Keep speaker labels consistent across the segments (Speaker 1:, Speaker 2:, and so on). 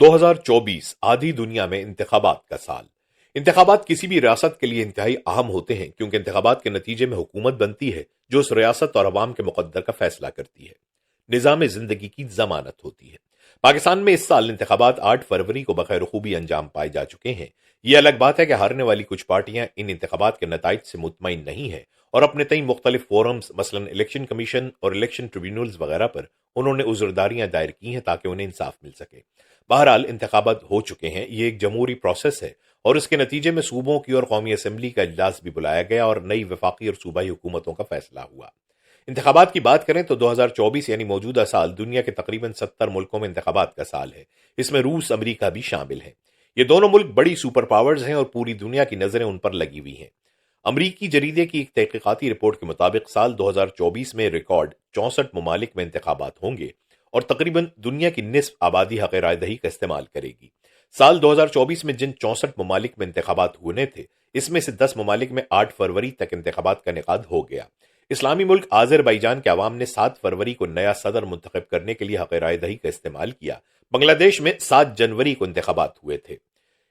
Speaker 1: 2024 آدھی دنیا میں انتخابات کا سال۔ انتخابات کسی بھی ریاست کے لیے انتہائی اہم ہوتے ہیں کیونکہ انتخابات کے نتیجے میں حکومت بنتی ہے جو اس ریاست اور عوام کے مقدر کا فیصلہ کرتی ہے، نظام زندگی کی ضمانت ہوتی ہے۔ پاکستان میں اس سال انتخابات 8 فروری کو بخیر خوبی انجام پائے جا چکے ہیں۔ یہ الگ بات ہے کہ ہارنے والی کچھ پارٹیاں ان انتخابات کے نتائج سے مطمئن نہیں ہیں اور اپنے تئیں مختلف فورمز مثلا الیکشن کمیشن اور الیکشن ٹریبیونلز وغیرہ پر انہوں نے عذرداریاں دائر کی ہیں تاکہ انہیں انصاف مل سکے۔ بہرحال انتخابات ہو چکے ہیں، یہ ایک جمہوری پروسیس ہے اور اس کے نتیجے میں صوبوں کی اور قومی اسمبلی کا اجلاس بھی بلایا گیا اور نئی وفاقی اور صوبائی حکومتوں کا فیصلہ ہوا۔ انتخابات کی بات کریں تو 2024 یعنی موجودہ سال دنیا کے تقریباً 70 ملکوں میں انتخابات کا سال ہے۔ اس میں روس، امریکہ بھی شامل ہیں۔ یہ دونوں ملک بڑی سپر پاورز ہیں اور پوری دنیا کی نظریں ان پر لگی ہوئی ہیں۔ امریکی جریدے کی ایک تحقیقاتی رپورٹ کے مطابق سال 2024 میں ریکارڈ 64 ممالک میں انتخابات ہوں گے اور تقریباً دنیا کی نصف آبادی حق رائے دہی کا استعمال کرے گی۔ سال 2024 میں جن 64 ممالک میں انتخابات ہونے تھے، اس میں سے 10 ممالک میں 8 فروری تک انتخابات کا انعقاد ہو گیا۔ اسلامی ملک آذربائیجان کے عوام نے 7 فروری کو نیا صدر منتخب کرنے کے لیے حق رائے دہی کا استعمال کیا۔ بنگلہ دیش میں 7 جنوری کو انتخابات ہوئے تھے۔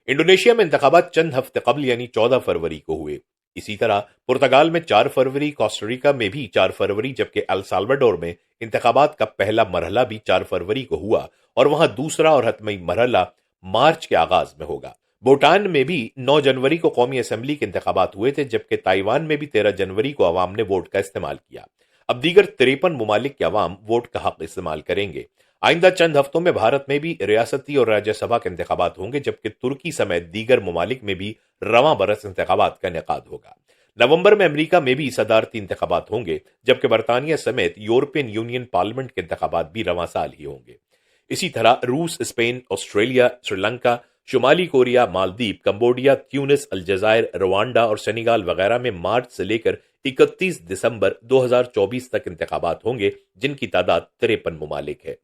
Speaker 1: انڈونیشیا میں انتخابات چند ہفتے قبل یعنی 14 فروری کو ہوئے۔ اسی طرح پرتگال میں 4 فروری، کوسٹاریکا میں بھی 4 فروری، جبکہ ایل سالواڈور میں انتخابات کا پہلا مرحلہ بھی 4 فروری کو ہوا اور وہاں دوسرا اور حتمی مرحلہ مارچ کے آغاز میں ہوگا۔ بھوٹان میں بھی 9 جنوری کو قومی اسمبلی کے انتخابات ہوئے تھے، جبکہ تائیوان میں بھی 13 جنوری کو عوام نے ووٹ کا استعمال کیا۔ اب دیگر 53 ممالک کے عوام ووٹ کا حق استعمال کریں گے۔ آئندہ چند ہفتوں میں بھارت میں بھی ریاستی اور راجیہ سبھا کے انتخابات ہوں گے، جبکہ ترکی سمیت دیگر ممالک میں بھی رواں برس انتخابات کا انعقاد ہوگا۔ نومبر میں امریکہ میں بھی صدارتی انتخابات ہوں گے، جبکہ برطانیہ سمیت یورپین یونین پارلیمنٹ کے انتخابات بھی رواں سال ہی ہوں گے۔ اسی طرح روس، اسپین، آسٹریلیا، سری لنکا، شمالی کوریا، مالدیپ، کمبوڈیا، تیونس، الجزائر، روانڈا اور سینیگال وغیرہ میں مارچ سے لے کر 31 دسمبر 2024 تک انتخابات ہوں گے، جن کی تعداد 53 ممالک ہے۔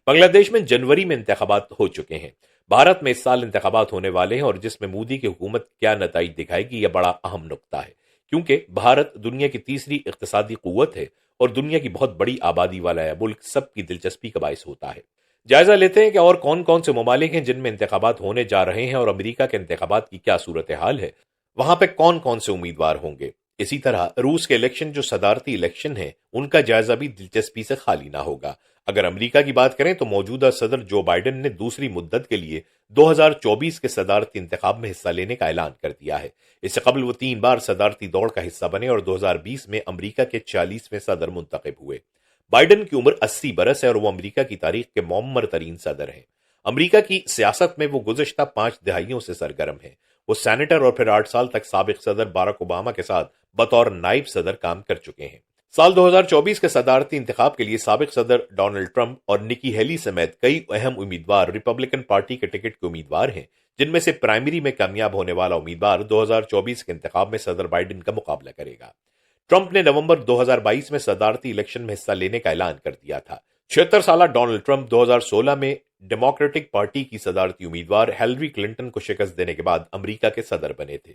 Speaker 1: بنگلہ دیش میں جنوری میں انتخابات ہو چکے ہیں۔ بھارت میں اس سال انتخابات ہونے والے ہیں اور جس میں مودی کی حکومت کیا نتائج دکھائے گی، یہ بڑا اہم نقطہ ہے، کیونکہ بھارت دنیا کی تیسری اقتصادی قوت ہے اور دنیا کی بہت بڑی آبادی والا یہ ملک سب کی دلچسپی کا باعث ہوتا ہے۔ جائزہ لیتے ہیں کہ اور کون کون سے ممالک ہیں جن میں انتخابات ہونے جا رہے ہیں اور امریکہ کے انتخابات کی کیا صورتحال ہے، وہاں پہ کون کون سے امیدوار ہوں گے۔ اسی طرح روس کے الیکشن جو صدارتی الیکشن ہیں، ان کا جائزہ بھی دلچسپی سے خالی نہ ہوگا۔ اگر امریکہ کی بات کریں تو موجودہ صدر جو بائیڈن نے دوسری مدت کے لیے 2024 کے صدارتی انتخاب میں حصہ لینے کا اعلان کر دیا ہے۔ اس سے قبل وہ 3 بار صدارتی دوڑ کا حصہ بنے اور 2020 میں امریکہ کے 40ویں صدر منتخب ہوئے۔ بائیڈن کی عمر 80 برس ہے اور وہ امریکہ کی تاریخ کے معمر ترین صدر ہیں۔ امریکہ کی سیاست میں وہ گزشتہ 5 دہائیوں سے سرگرم ہیں۔ وہ سینیٹر اور پھر 8 سال تک سابق صدر باراک اوباما کے ساتھ بطور نائب صدر کام کر چکے ہیں۔ سال 2024 کے صدارتی انتخاب کے لیے سابق صدر ڈونلڈ ٹرمپ اور نکی ہیلی سمیت کئی اہم امیدوار ریپبلکن پارٹی کے ٹکٹ کے امیدوار ہیں، جن میں سے پرائمری میں کامیاب ہونے والا امیدوار 2024 کے انتخاب میں صدر بائیڈن کا مقابلہ کرے گا۔ ٹرمپ نے نومبر 2022 میں صدارتی الیکشن میں حصہ لینے کا اعلان کر دیا تھا۔ 76 سالہ ڈونلڈ ٹرمپ 2016 میں ڈیموکریٹک پارٹی کی صدارتی امیدوار ہیلری کلنٹن کو شکست دینے کے بعد امریکہ کے صدر بنے تھے،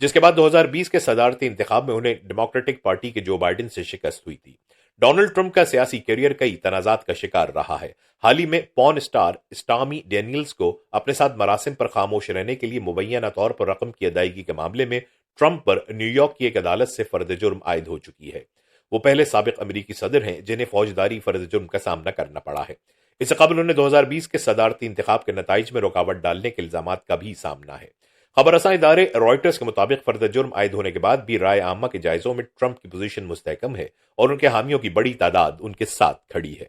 Speaker 1: جس کے بعد 2020 کے صدارتی انتخاب میں انہیں ڈیموکریٹک پارٹی کے جو بائیڈن سے شکست ہوئی تھی۔ ڈونلڈ ٹرمپ کا سیاسی کیریئر کئی تنازعات کا شکار رہا ہے۔ حال ہی میں پورن اسٹار اسٹارمی ڈینیلز کو اپنے ساتھ مراسم پر خاموش رہنے کے لیے مبینہ طور پر رقم کی ادائیگی کے معاملے میں ٹرمپ پر نیو یارک کی ایک عدالت سے فرد جرم عائد ہو چکی ہے۔ وہ پہلے سابق امریکی صدر ہیں جنہیں فوجداری فرد جرم کا سامنا کرنا پڑا ہے۔ اس سے قبل انہیں 2020 کے صدارتی انتخاب کے نتائج میں رکاوٹ ڈالنے کے الزامات کا بھی سامنا ہے۔ خبر رساں ادارے رائٹرز کے مطابق فرد جرم عائد ہونے کے بعد بھی رائے عامہ کے جائزوں میں ٹرمپ کی پوزیشن مستحکم ہے اور ان کے حامیوں کی بڑی تعداد ان کے ساتھ کھڑی ہے۔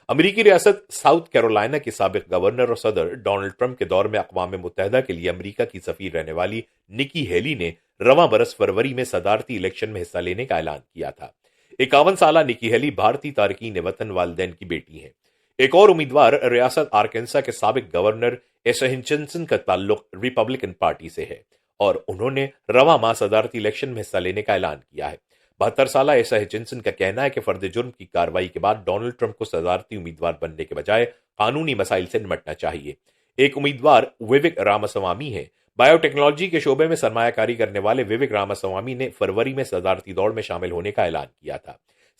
Speaker 1: امریکی ریاست ساؤتھ کیرولائنا کے سابق گورنر اور صدر ڈونلڈ ٹرمپ کے دور میں اقوام متحدہ کے لیے امریکہ کی سفیر رہنے والی نکی ہیلی نے رواں برس فروری میں صدارتی الیکشن میں حصہ لینے کا اعلان کیا تھا۔ 51 سالہ نکی ہیلی بھارتی تارکین وطن والدین کی بیٹی ہیں۔ ایک اور امیدوار ریاست آرکنسا کے سابق گورنر ایسا ہچنسن کا تعلق ریپبلکن پارٹی سے ہے اور انہوں نے رواں ماہ صدارتی الیکشن میں حصہ لینے کا اعلان کیا ہے۔ 72 سالہ ایسا ہچنسن کا کہنا ہے کہ فرد جرم کی کارروائی کے بعد ڈونلڈ ٹرمپ کو صدارتی امیدوار بننے کے بجائے قانونی مسائل سے نمٹنا چاہیے۔ ایک امیدوار ووک راماسوامی ہے۔ بائیو ٹیکنالوجی کے شعبے میں سرمایہ کاری کرنے والے ووک راماسوامی نے فروری میں صدارتی دوڑ میں شامل ہونے کا اعلان کیا تھا۔